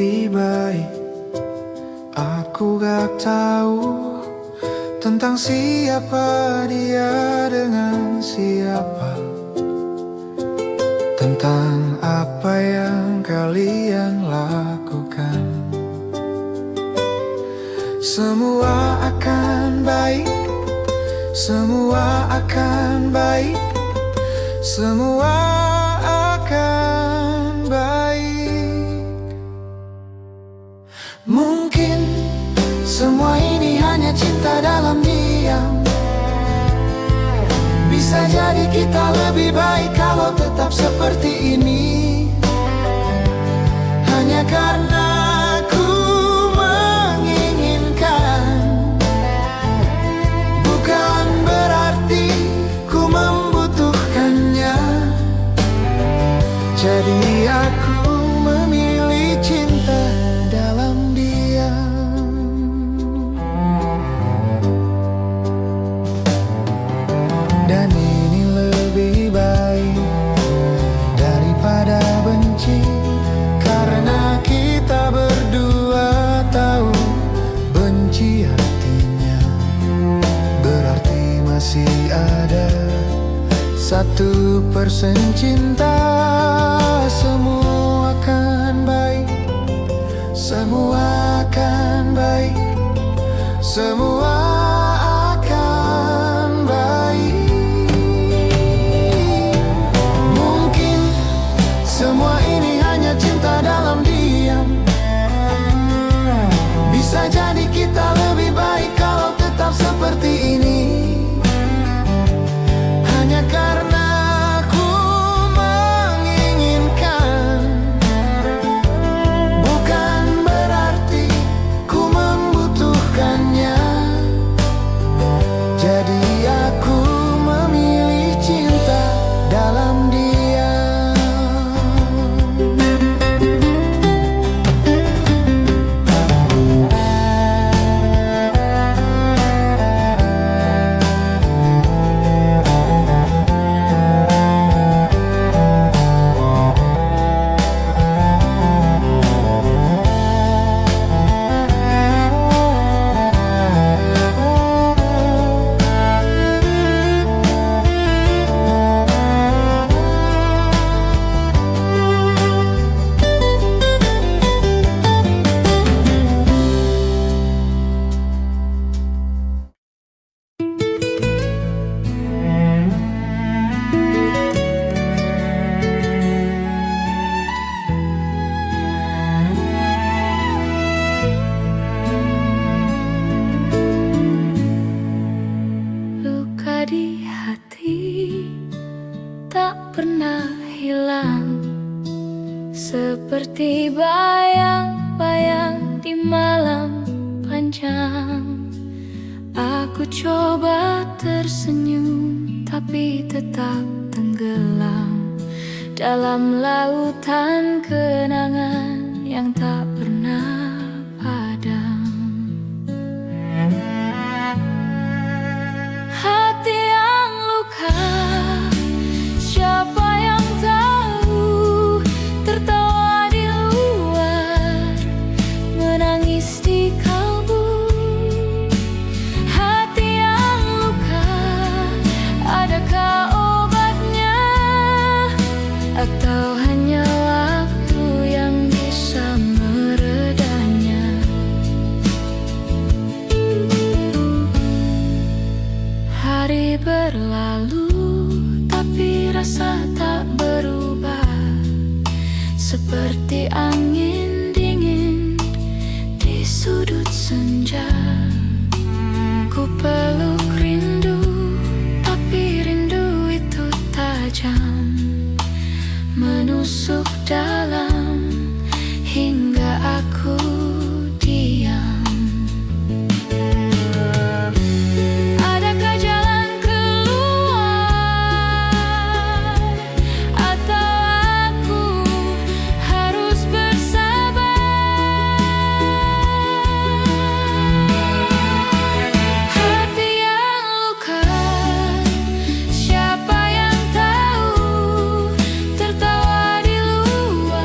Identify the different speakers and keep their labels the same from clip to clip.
Speaker 1: lebih baik. Aku gak tahu tentang siapa dia dengan siapa, tentang apa yang kalian lakukan. Semua akan baik, semua akan baik, semua akan baik. Mungkin semua ini hanya cinta dalam diam. Bisa jadi kita lebih baik kalau tetap seperti ini. Hanya karena ku menginginkan, bukan berarti ku membutuhkannya. Jadi aku memilih cinta dalam diam. Dan ini lebih baik daripada benci, karena kita berdua tahu benci artinya berarti masih ada 1% cinta. Semua akan baik, semua akan baik, semua akan baik. Mungkin semua ini hanya cinta dalam diam. Bisa jadi kita lebih baik kalau tetap seperti ini. Hanya karena ku menginginkan, bukan berarti ku membutuhkannya. Jadi aku memilih cinta dalam diam.
Speaker 2: Luka di hati tak pernah hilang, seperti bayang-bayang di malam panjang. Aku coba tersenyum tapi tetap tenggelam dalam lautan kenangan yang tak pernah padam. Hati yang luka, siapa yang tahu? Tertawa di luar, menangis di kalbu. Hati yang luka, adakah obatnya? Atau hanya waktu yang bisa meredanya? Hari berlalu, tapi rasa tak berubah. Seperti angin dingin di sudut senja. Ku peluk rindu, tapi rindu itu tajam, menusuk dalam hingga aku diam. Adakah jalan keluar, atau aku harus bersabar? Hati yang luka, siapa yang tahu? Tertawa di luar,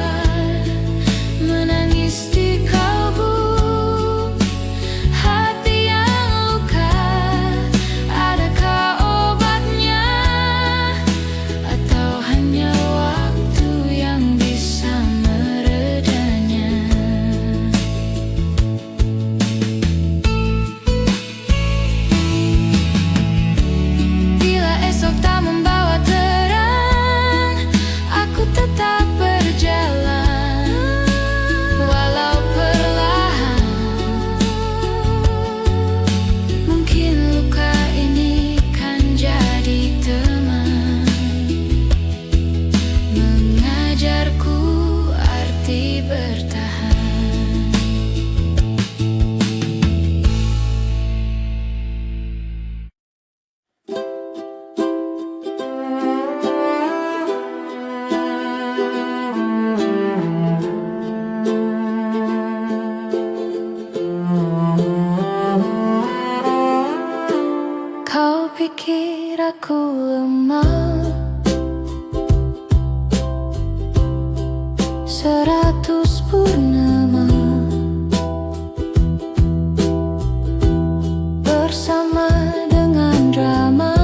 Speaker 2: bertahan. Kau pikir aku lemah, 100 purnama bersama dengan drama.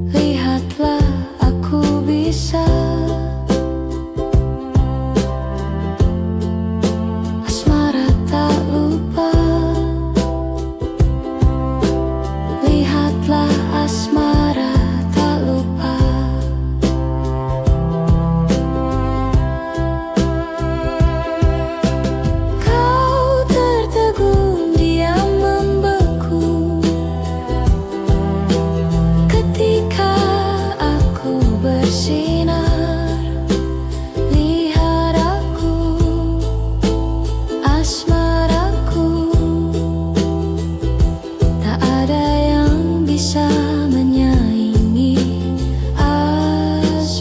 Speaker 2: Lihatlah aku bisa asmara tak lupa. Lihatlah asmara tak lupa. Kau tertegun, diam membeku ketika aku bersinar. Lihat aku, asmaraku, tak ada yang bisa menyaingi asmaraku.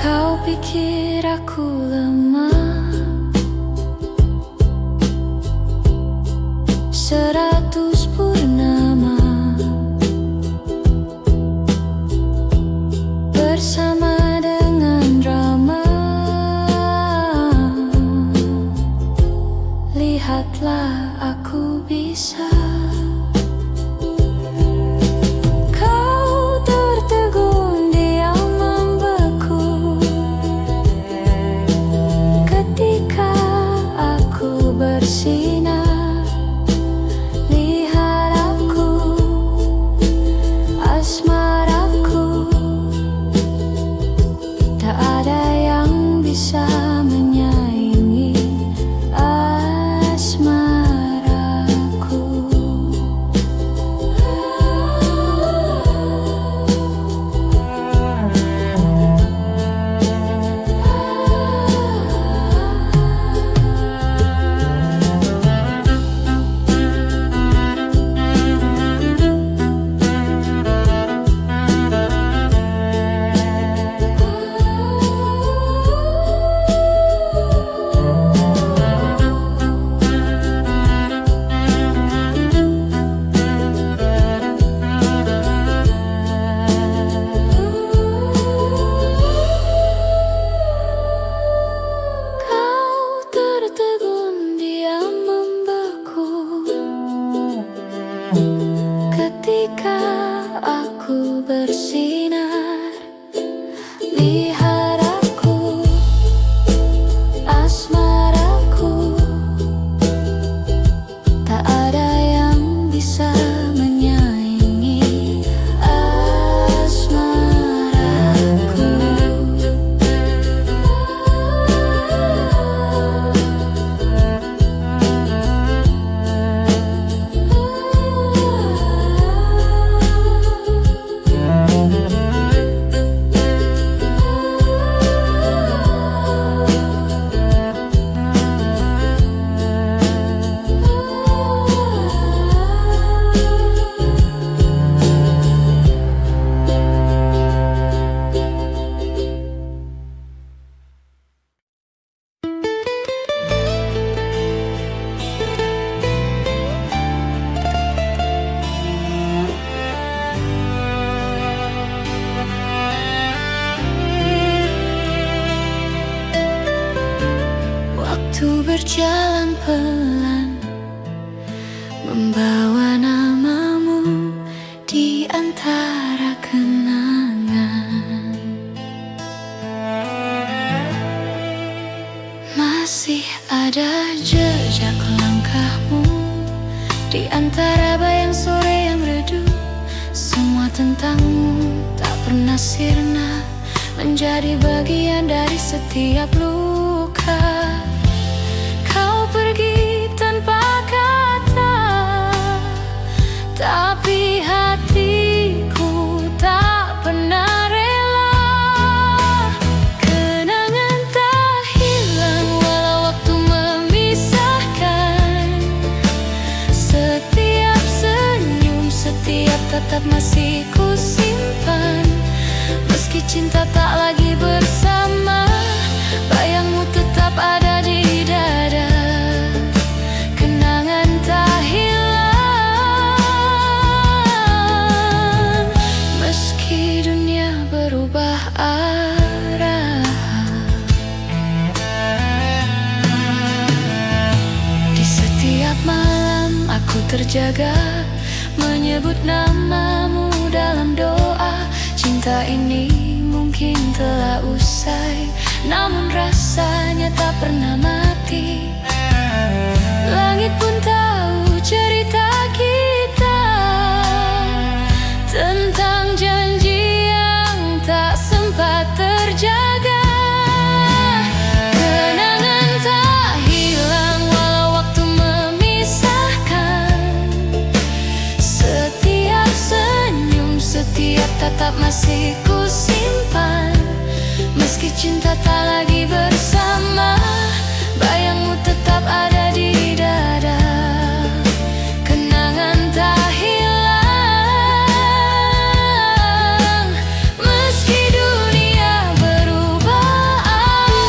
Speaker 2: Kau pikir aku lemah, 100 purnama bersama dengan drama. Lihatlah aku bisa. Kau tertegun, diam membeku ketika aku bersinar. Lihat aku, asmaraku, tak ada yang bisa menyaingi asmaraku. Kau tertegun, diam membeku ketika aku bersinar. Lihat aku, asmaraku, tak ada yang bisa menyaingi asmaraku. Waktu berjalan pelan, membawa namamu di antara kenangan. Masih ada jejak langkahmu di antara bayang sore yang redup. Semua tentangmu tak pernah sirna, menjadi bagian dari setiap luka. tetap masih ku simpan. Meski cinta tak lagi bersama, bayangmu tetap ada di dada. Kenangan tak hilang, meski dunia berubah arah. Di setiap malam aku terjaga, menyebut namamu dalam doa. Cinta ini mungkin telah usai, namun rasanya tak pernah mati. Langit pun tahu cerita kita tentang janji yang tak sempat terjaga. Kenangan tak hilang walau waktu memisahkan. Setiap senyum, setiap tatap masih ku simpan. Meski cinta tak lagi bersama, bayangmu tetap ada di dada. Kenangan tak hilang, meski dunia berubah arah.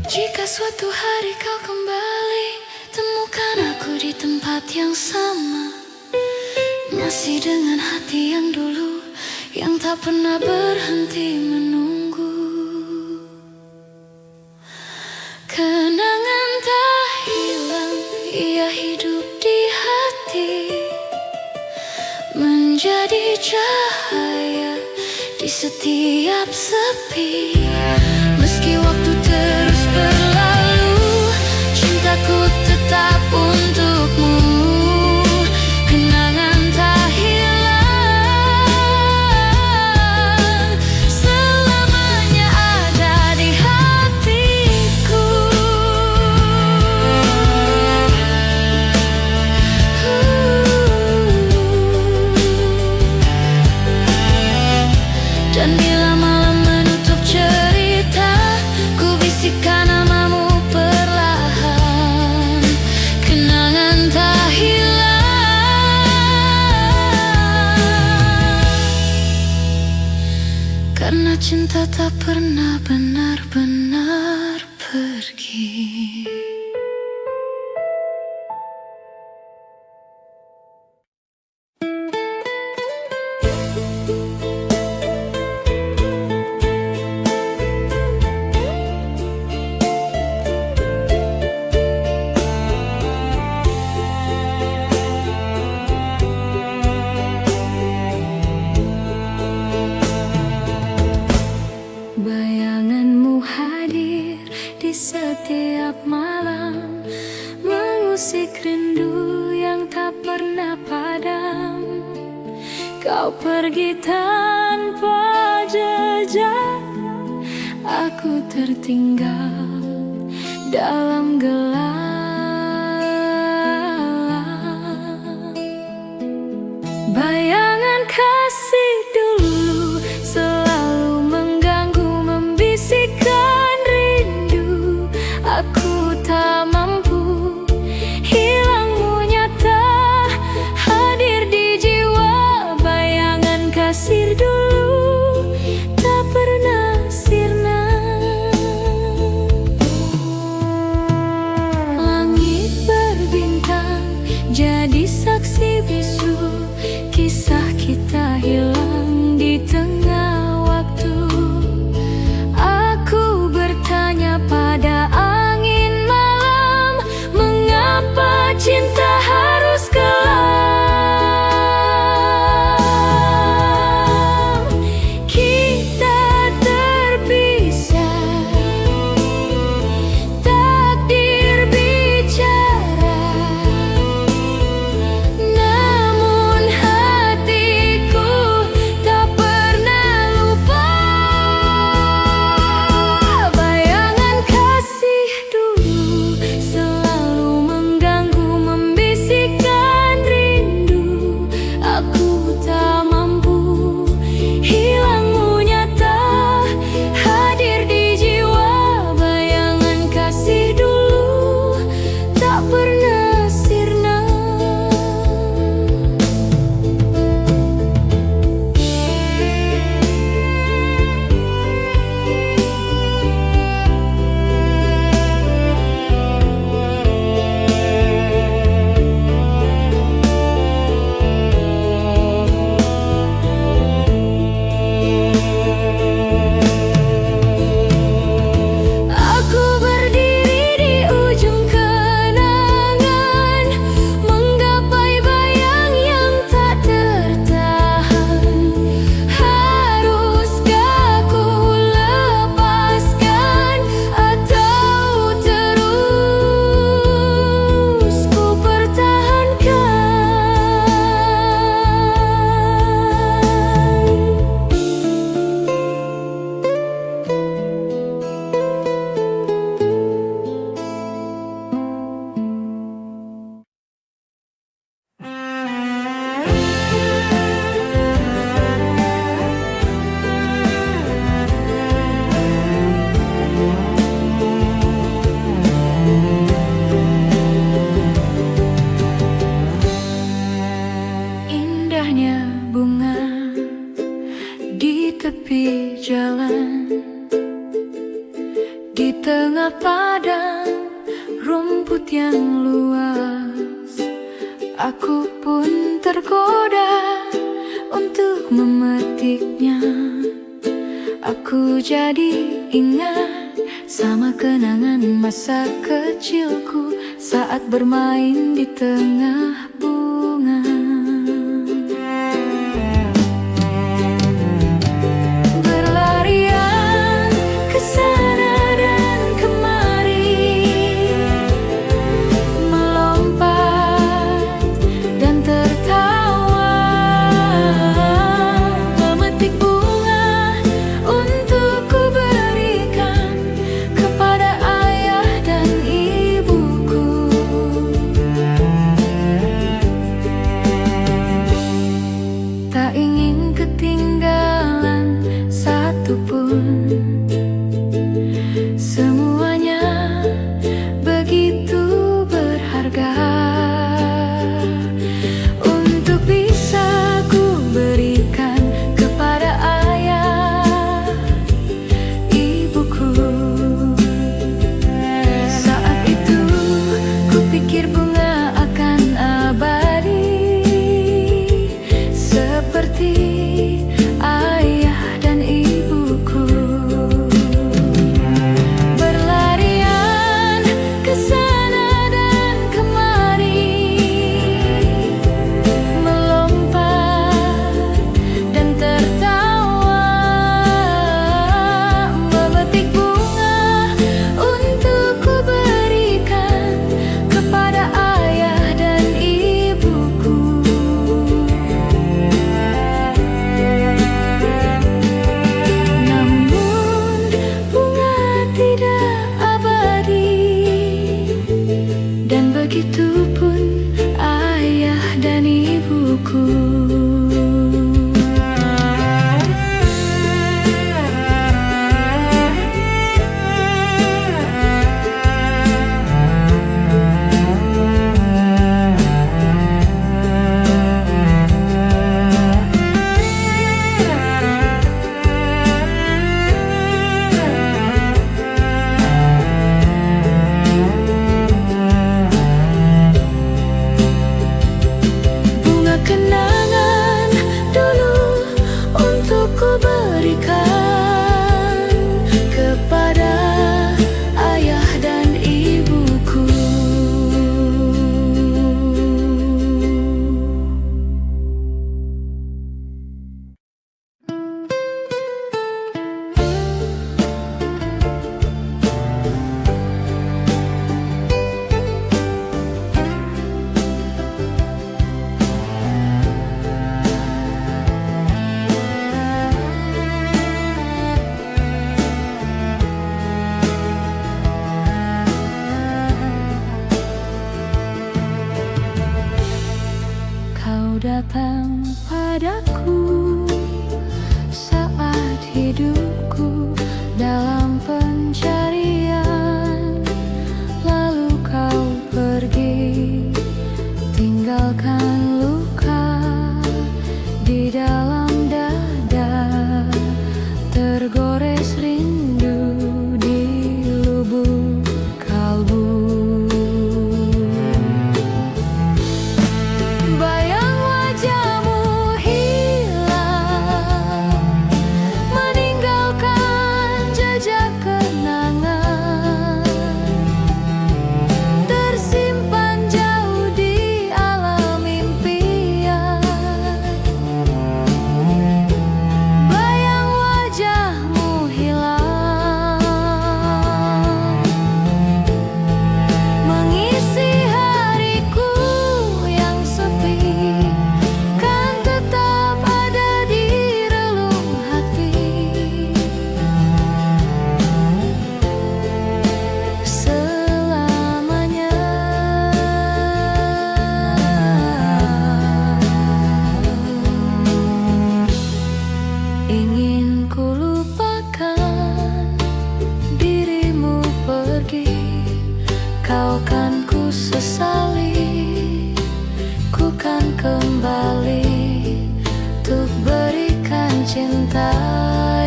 Speaker 2: Jika suatu hari kau kembali, temukan aku di tempat yang sama, masih dengan hati yang dulu, yang tak pernah berhenti menunggu. Kenangan tak hilang, ia hidup di hati, menjadi cahaya di setiap sepi. Meski waktu terus berlalu, cintaku tetap untukmu. Kenangan tak hilang, selamanya ada di hatiku. Dan bila malam menutup cerita, ku bisikkan namamu perlahan. Kenangan tak hilang, karena cinta tak pernah benar-benar pergi. Bayanganmu hadir di setiap malam, mengusik rindu yang tak pernah padam. Kau pergi tanpa jejak, aku tertinggal dalam gelap. Bayangan kasih dulu selalu mengganggu, membisikkan rindu. Aku tak mampu, hilangmu nyata hadir di jiwa. Bayangan kasih dulu tak pernah sirna. Langit berbintang jadi saksi bisu kisah aku pun tergoda untuk memetiknya. Aku jadi ingat sama kenangan masa kecilku saat bermain di tengah bunga. Berlarian ke sana dan kemari, melompat dan tertawa, memetik bunga untuk ku berikan kepada ayah dan ibuku. Tak ingin ketinggalan satupun, semuanya begitu berharga untuk bisa ku berikan kepada ayah, ibuku. Saat itu ku pikir bunga akan abadi seperti ayah dan ibuku. Berlarian ke sana dan kemari, melompat dan tertawa, memetik bunga untuk ku berikan kepada ayah dan ibuku. Namun bunga tidak abadi, dan begitu pun ayah dan ibuku. Bunga kenangan dulu untuk ku berikan kepada ayah dan ibuku. Kau datang padaku saat hidupku dalam pencarian, lalu kau pergi tinggalkan luka di dalam dada, tergores rindu di lubuk kalbu. Bayang wajahmu hilang, meninggalkan jejak kenangan, tersimpan jauh di alam impian. Bayang wajahmu hilang, mengisi hariku yang sepi, kan tetap ada di relung hati selamanya. Ingin ku lupakan dirimu pergi, kau kan ku sesali, ku kan kembali untuk berikan cinta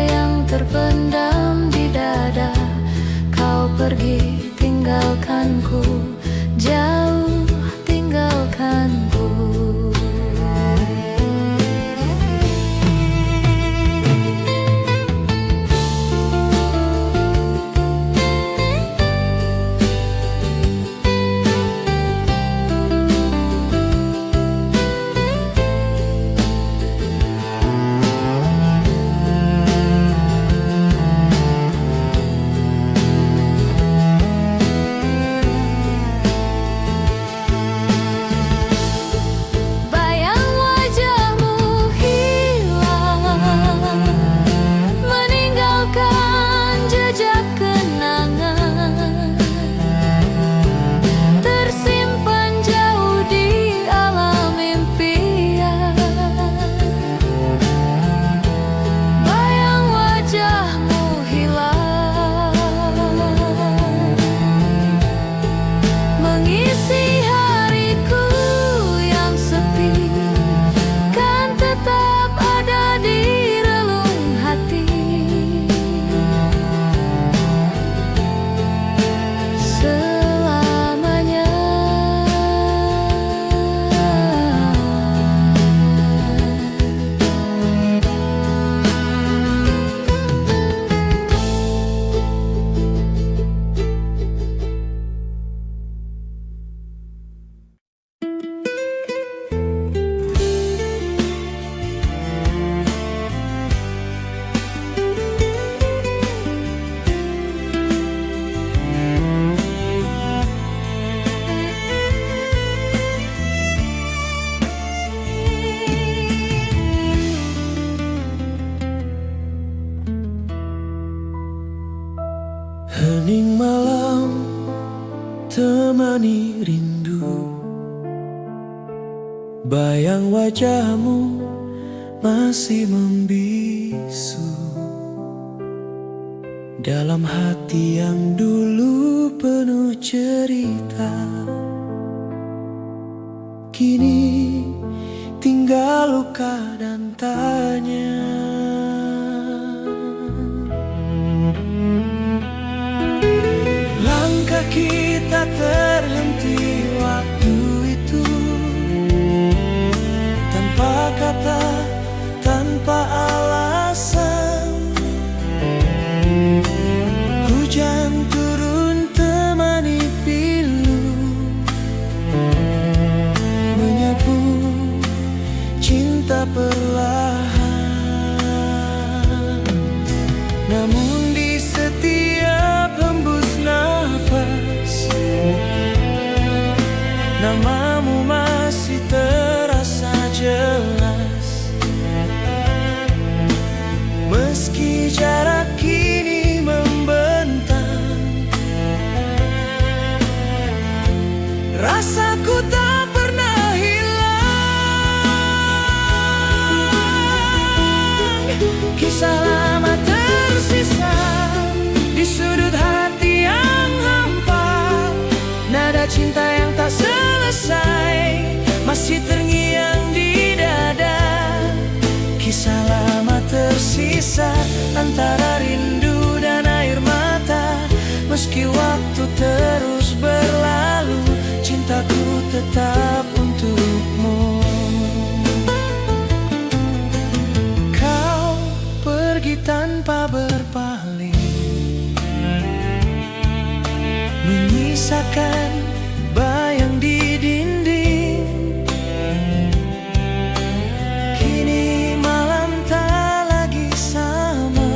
Speaker 2: yang terpendam di dada. Kau pergi tinggalkanku, jauh tinggalkanku.
Speaker 1: temani rindu. Bayang wajahmu masih membisu dalam hati yang dulu penuh cerita. Kini tinggal luka dan tanya. Langkah kita terhenti waktu itu, tanpa kata, tanpa alasan. Hujan turun temani pilu, menyapu cinta perlahan. Namun di setiap hembus nafas, namamu masih terasa jelas. Meski jarak kini membentang, rasaku tak pernah hilang. Kisah lama tersisa di sudut hati yang hampa. Nada cinta yang tak selesai masih terngiang di dada. Kisah lama tersisa antara rindu dan air mata. Meski waktu terus berlalu, cintaku tetap untukmu. Kau pergi tanpa berpaling, menyisakan bayang di dinding. Kini malam tak lagi sama,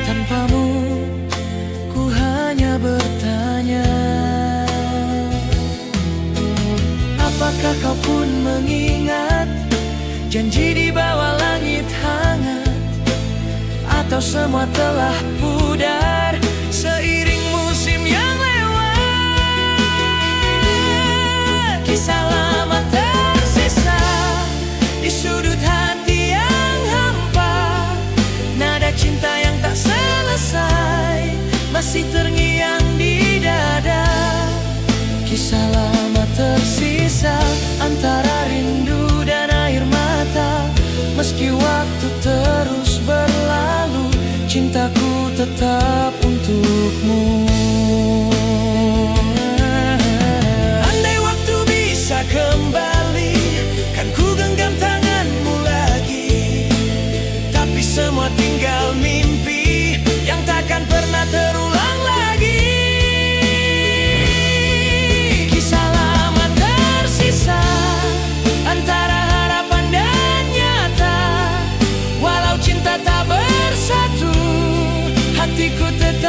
Speaker 1: tanpamu ku hanya bertanya. Apakah kau pun mengingat janji di bawah langit hangat? Atau semua telah pudar seiring musim yang lewat? Kisah lama tersisa di sudut hati yang hampa. Nada cinta yang tak selesai masih terngiang di dada. Kisah lama tersisa antara rindu dan air mata. Meski waktu terus berlalu, cintaku tetap untukmu. Andai waktu bisa kembali, kan ku genggam tanganmu lagi. Tapi semua tinggal mimpi yang takkan pernah terulang lagi. Kisah lama tersisa antara harapan dan nyata. Walau cinta tak bersatu, hatiku tetap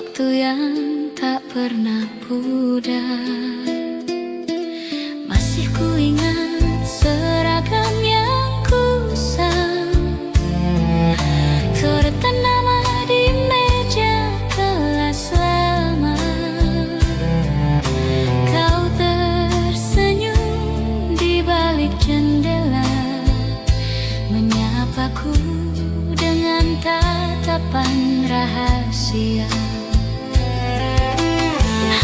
Speaker 2: waktu yang tak pernah pudar. Masih ku ingat seragam yang kusam, coretan nama di meja kelas lama. Kau tersenyum di balik jendela, menyapaku dengan tatapan rahasia.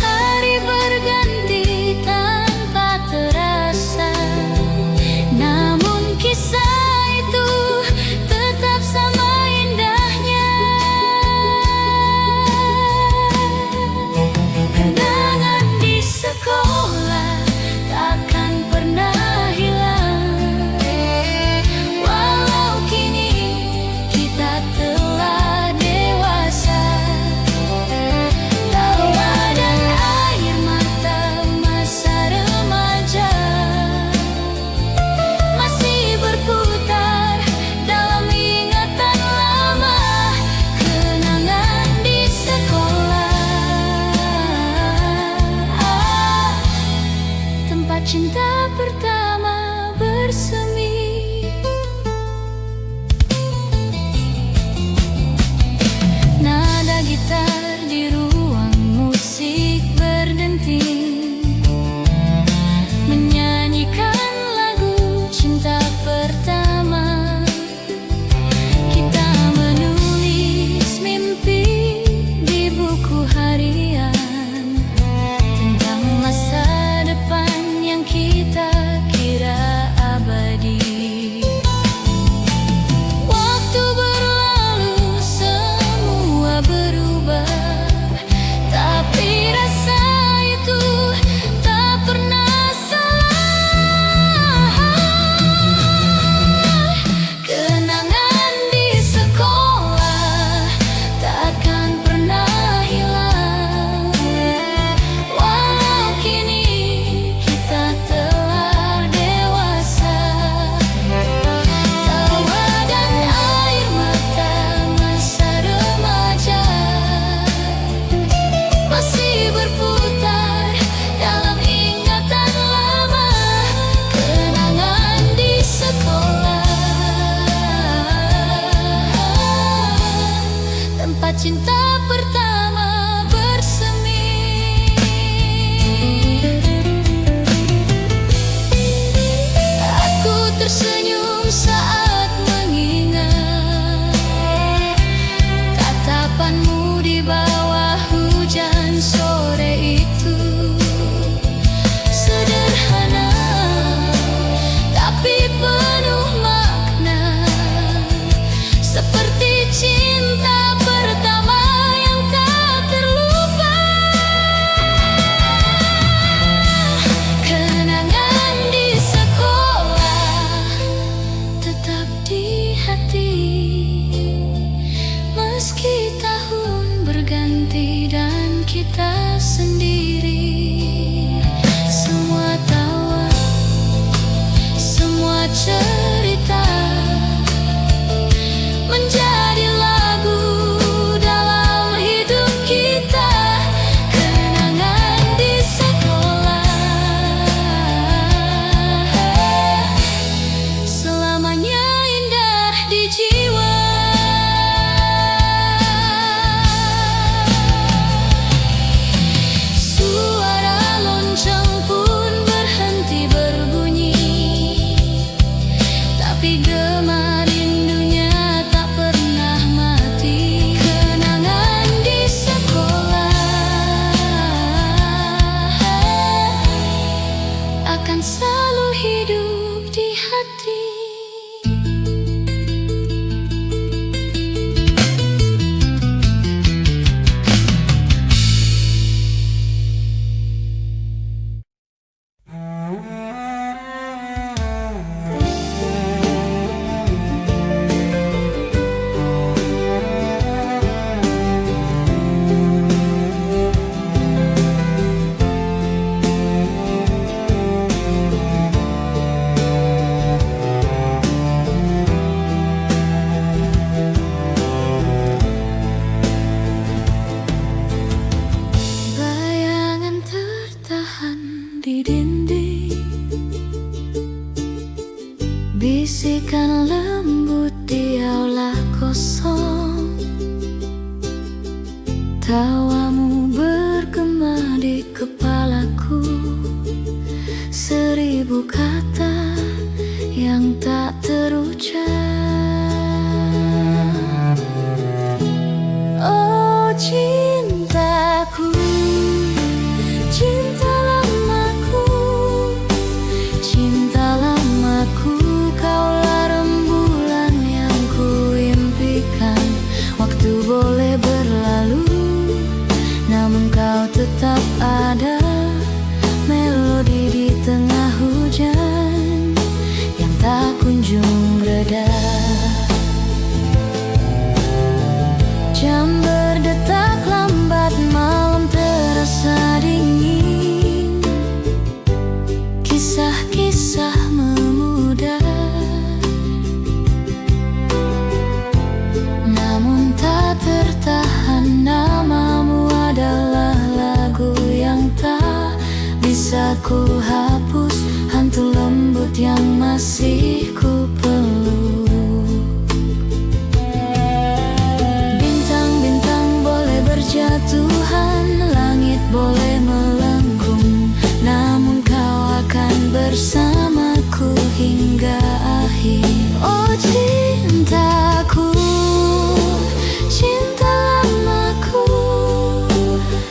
Speaker 2: Hari berganti tanpa terasa, namun kisah itu tetap sama indahnya. Kenangan di sekolah takkan pernah hilang, walau kini kita telah dewasa. Tawa dan air mata masa remaja masih berputar dalam ingatan lama. Kenangan di sekolah, tempat cinta pertama bersemi. Nada gitar di ruang musik berdenting, menyanyikan lagu cinta pertama. Kita menulis mimpi di buku harian tentang masa depan yang kita kira abadi. Waktu berlalu semua berubah, tapi rasa itu tak pernah salah. Kenangan di sekolah takkan pernah hilang, walau kini kita telah dewasa. Tawa dan air mata masa remaja masih berputar dalam ingatan lama. Kenangan di sekolah, tempat cinta pertama bersemi. Aku tersenyum saat mengingat tatapanmu di bawah hujan sore itu. Sederhana tapi penuh makna, seperti cinta pertama yang tak terlupa. Kenangan di sekolah tetap di hati, meski tahun berganti dan kita sendiri. Semua tawa, semua cerita menjadi lagu dalam hidup kita. Kenangan di sekolah selamanya indah di jiwa. Suara lonceng pun berhenti berbunyi, tapi gema rindunya tak pernah mati. Kenangan di sekolah akan selalu hidup di hati. di dinding, bisikan lembut di aula kosong. Tawamu bergema di kepalaku, 1000 kata yang tak terucap. Oh cintaku, cinta lamaku, cinta lamaku, kaulah rembulan yang kuimpikan. Waktu boleh berlalu, namun kau tetap ada, melodi di tengah hujan yang tak kunjung reda. Jam berdetak lambat, malam terasa dingin, kisah-kisah memudar, namun tak tertahan. Namamu adalah lagu yang tak bisa ku hapus, hantu lembut yang masih ku peluk. Bintang-bintang boleh berjatuhan, langit boleh melengkung, namun kau akan bersamaku hingga akhir. Oh cintaku, cinta lamaku,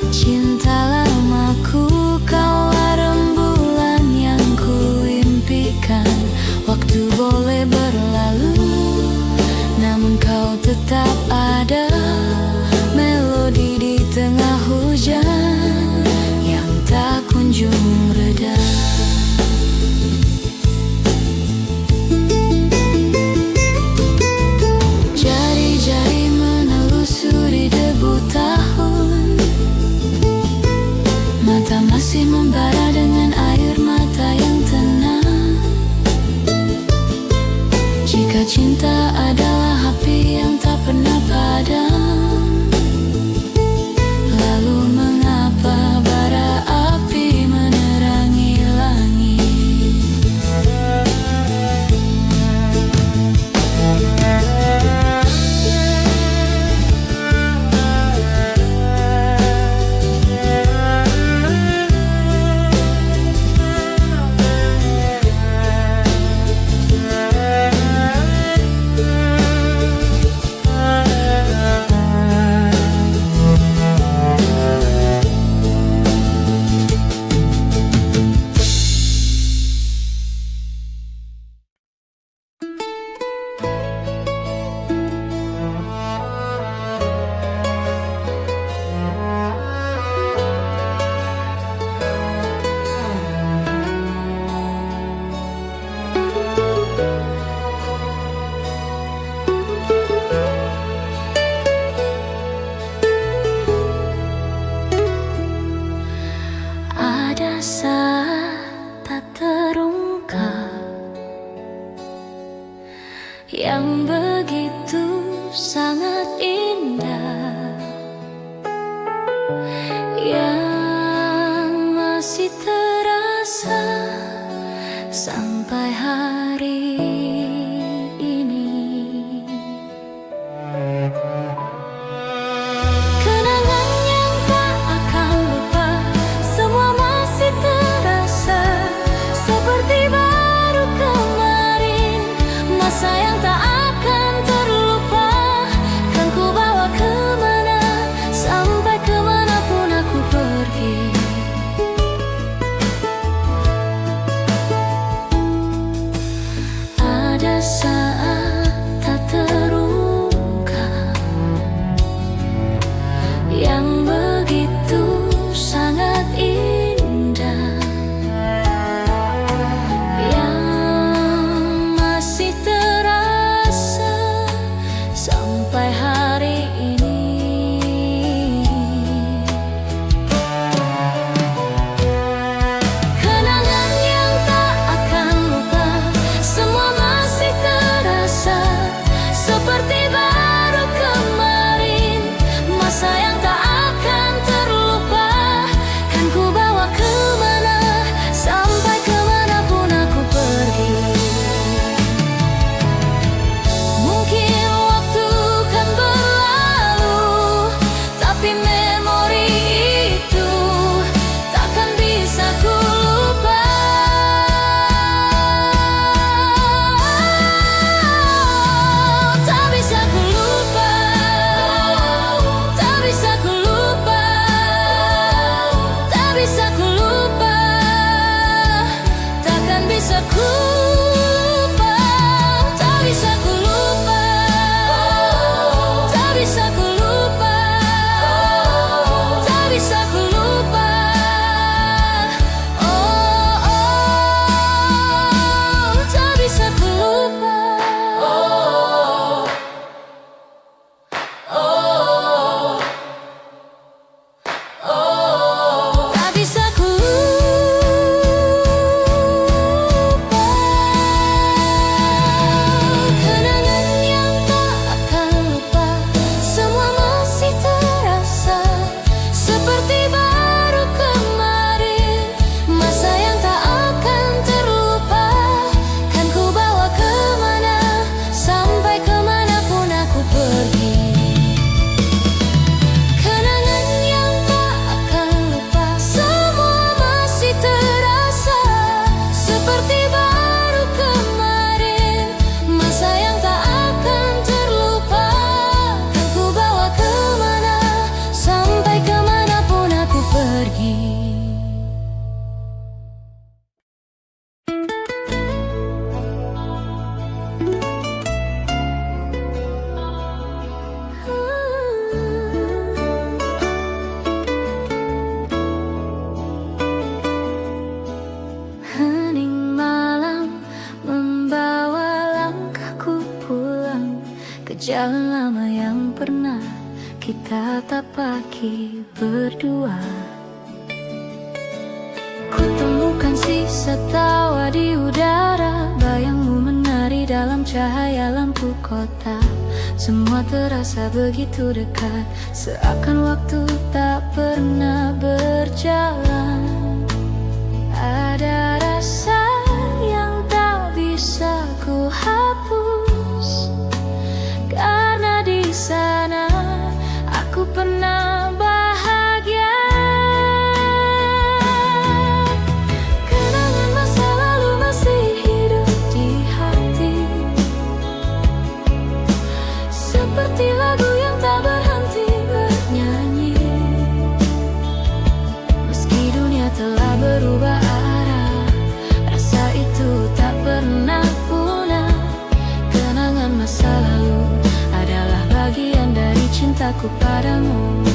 Speaker 2: cinta lamaku, kaulah rembulan yang kuimpikan. Waktu boleh berlalu, namun kau tetap ada, melodi di tengah hujan yang tak kunjung reda. jalan lama yang pernah kita tapaki berdua. Ku temukan sisa tawa di udara, bayangmu menari dalam cahaya lampu kota. Semua terasa begitu dekat, seakan waktu tak pernah berjalan. Ada rasa yang tak bisa ku hapus, karena di sana aku pernah bahagia. Kenangan masa lalu masih hidup di hati, seperti lagu yang tak berhenti bernyanyi. Meski dunia telah berubah arah, rasa itu tak pernah punah. Kenangan masa lalu adalah bagian dari cintaku padamu.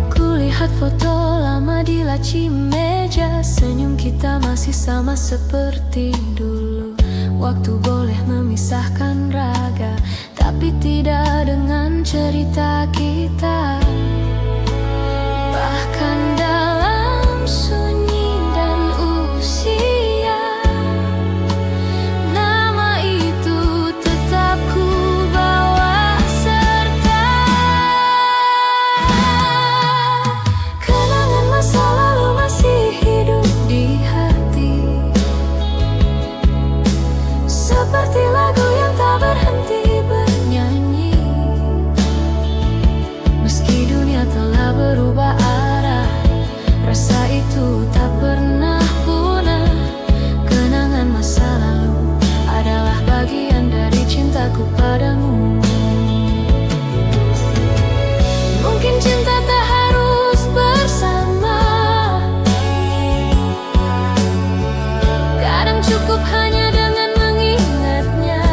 Speaker 2: Kulihat foto lama di laci meja, senyum kita masih sama seperti dulu. Waktu boleh memisahkan raga, tapi tidak dengan cerita kita. Bahkan dalam sunyi dan usia, nama itu tetap ku bawa serta. Kenangan masa lalu masih hidup di hati, seperti lagu yang tak berhenti bernyanyi. Meski dunia telah berubah arah, rasa itu tak pernah punah. Kenangan masa lalu adalah bagian dari cintaku padamu. Mungkin cinta tak harus bersama, kadang cukup hanya dengan mengingatnya.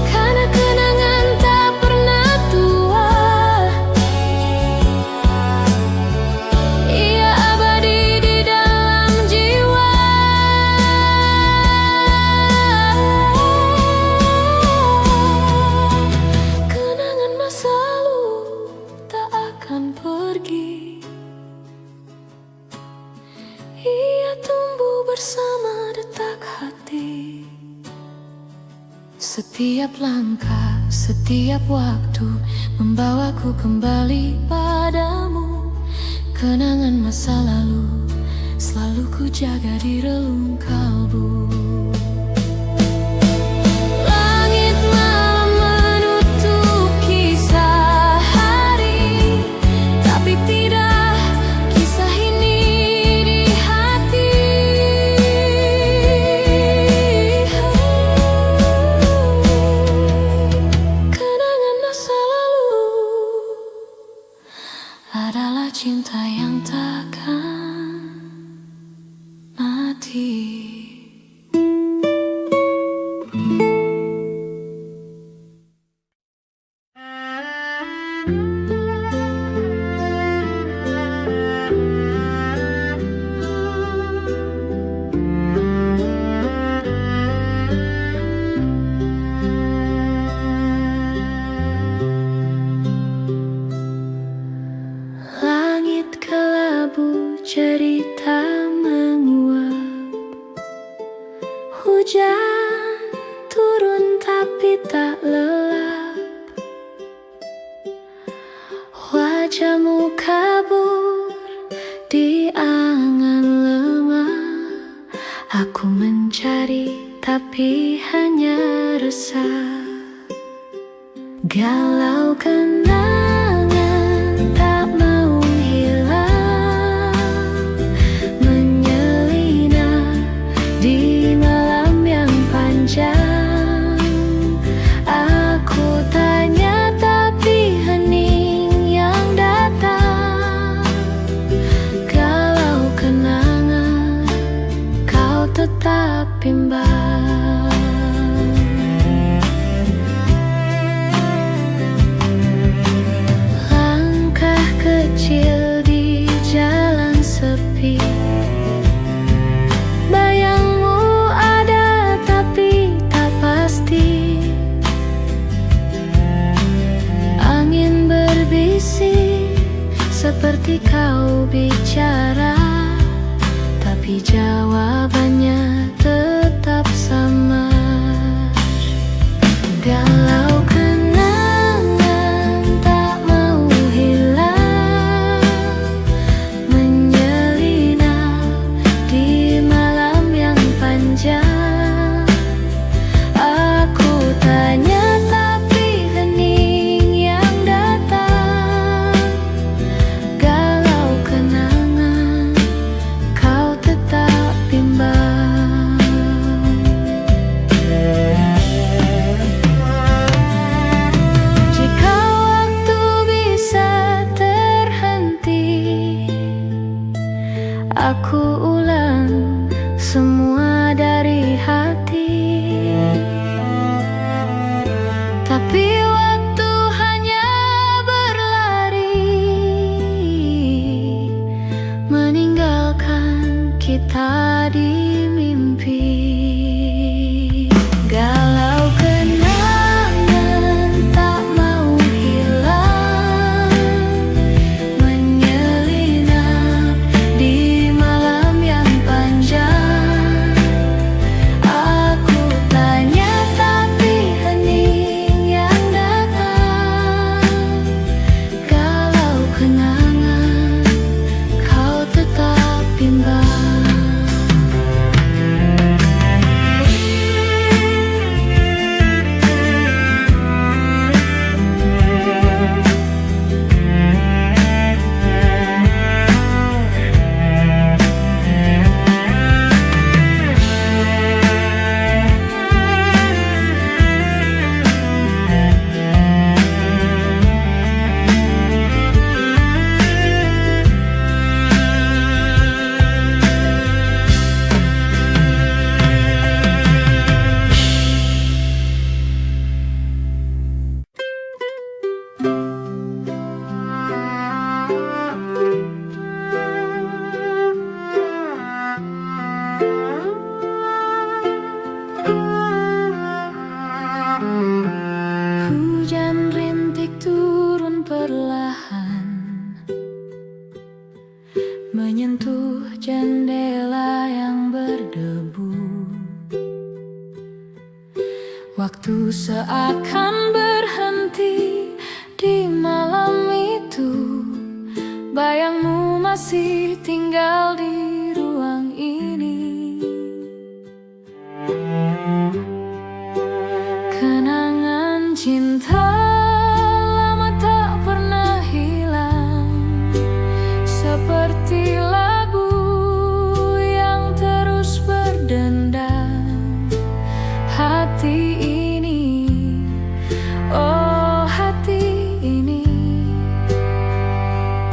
Speaker 2: Karena kenangan tak pernah tua, ia abadi di dalam jiwa. Kenangan masa lalu tak akan pergi, ia tumbuh bersama detak hati. Setiap langkah, setiap waktu membawaku kembali padamu. Kenangan masa lalu selalu ku jaga di relung kalbu. Langit malam menutup kisah hari, tapi tidak kisah ini di hati. Kenangan masa lalu adalah cinta yang takkan mati. Langit kelabu cerita menguap, hujan turun tapi tak lelap. Wajahmu kabur di angan lemah, aku mencari tapi hanya resah. Galau kenangan tak mau hilang, menyelinap di malam yang panjang. Aku tanya tapi hening yang datang. Galau kenangan kau tetap bimbang. Langkah kecil di jalan sepi, masih seperti kau bicara, tapi jawabannya tetap sama. Galau kenangan tak mau hilang, menyelinap di malam yang panjang. Aku tanya tapi hening yang datang. Galau kenangan, kau tetap bimbang. Jika waktu bisa terhenti, aku ulang semua dari hati. Tapi waktu hanya berlari, meninggalkan kita di mimpi. Galau kenangan tak mau hilang, menyelinap di malam yang panjang. Aku tanya tapi hening yang datang. Galau kenangan, kau tetap bimbang. Hujan rintik turun perlahan, menyentuh jendela yang berdebu. Waktu seakan berhenti di malam itu. Bayangmu masih tinggal di ruang ini. Kenangan cinta lama tak pernah hilang, seperti lagu yang terus berdendang. Hati ini, oh hati ini,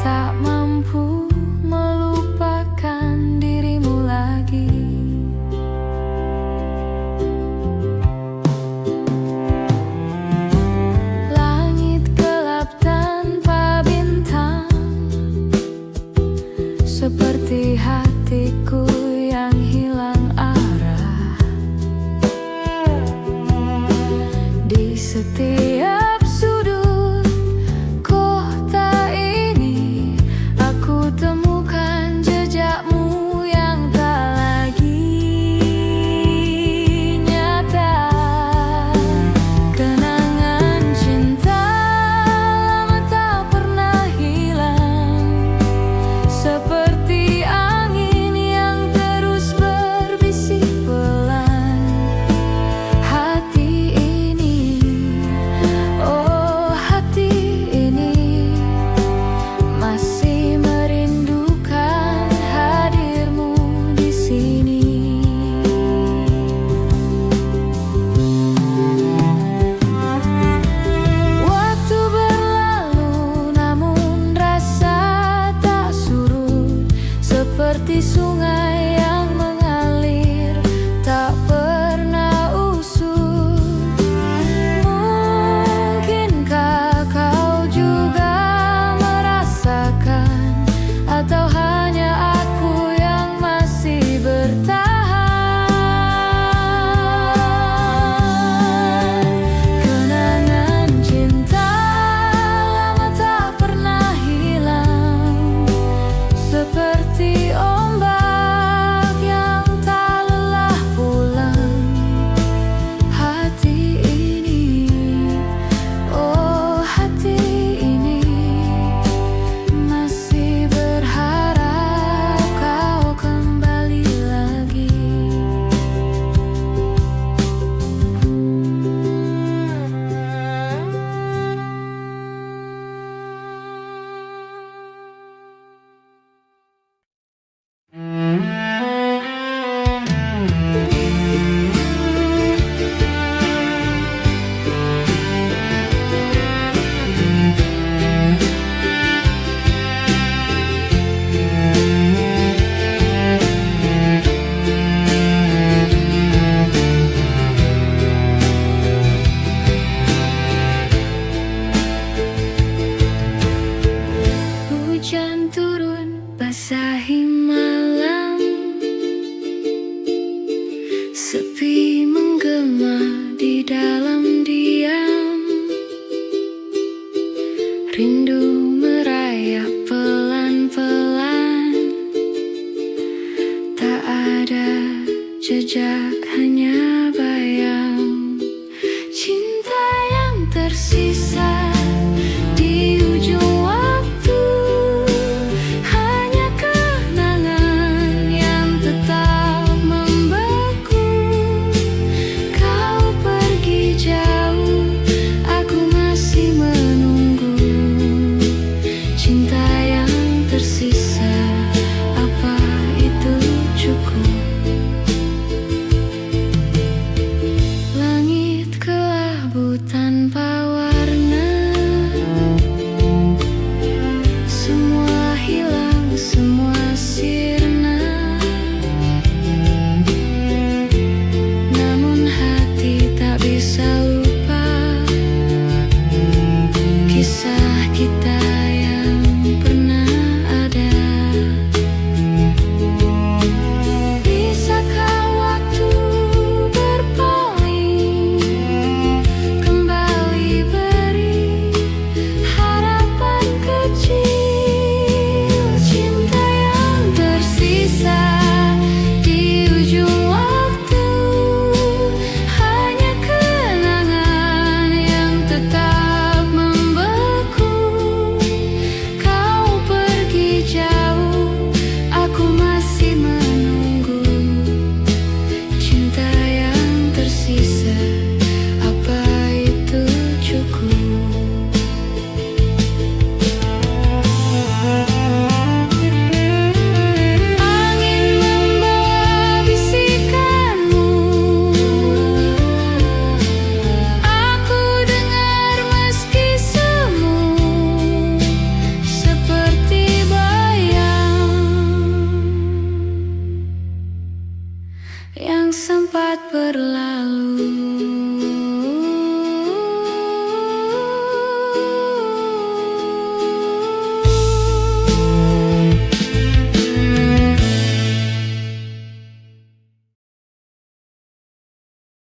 Speaker 2: tak mampu melupakan Rindu merayap pelan-pelan, tak ada jejak, hanya bayang cinta yang tersisa di ujung waktu. Hanya kenangan yang tetap membeku. Kau pergi jauh, aku masih menunggu. Cinta yang tersisa, apa itu cukup? Langit kelabu tanpa warna, semua hilang, semua sirna. Namun hati tak bisa lupa kisah kita yang pernah ada. Bisakah waktu berpaling, kembali beri harapan kecil? Cinta yang tersisa di ujung waktu, hanya kenangan yang tetap membeku. Kau pergi jauh, aku masih menunggu. Cinta yang tersisa, apa itu cukup? Angin membawa bisikanmu, aku dengar meski semu, seperti bayang yang sempat berlalu.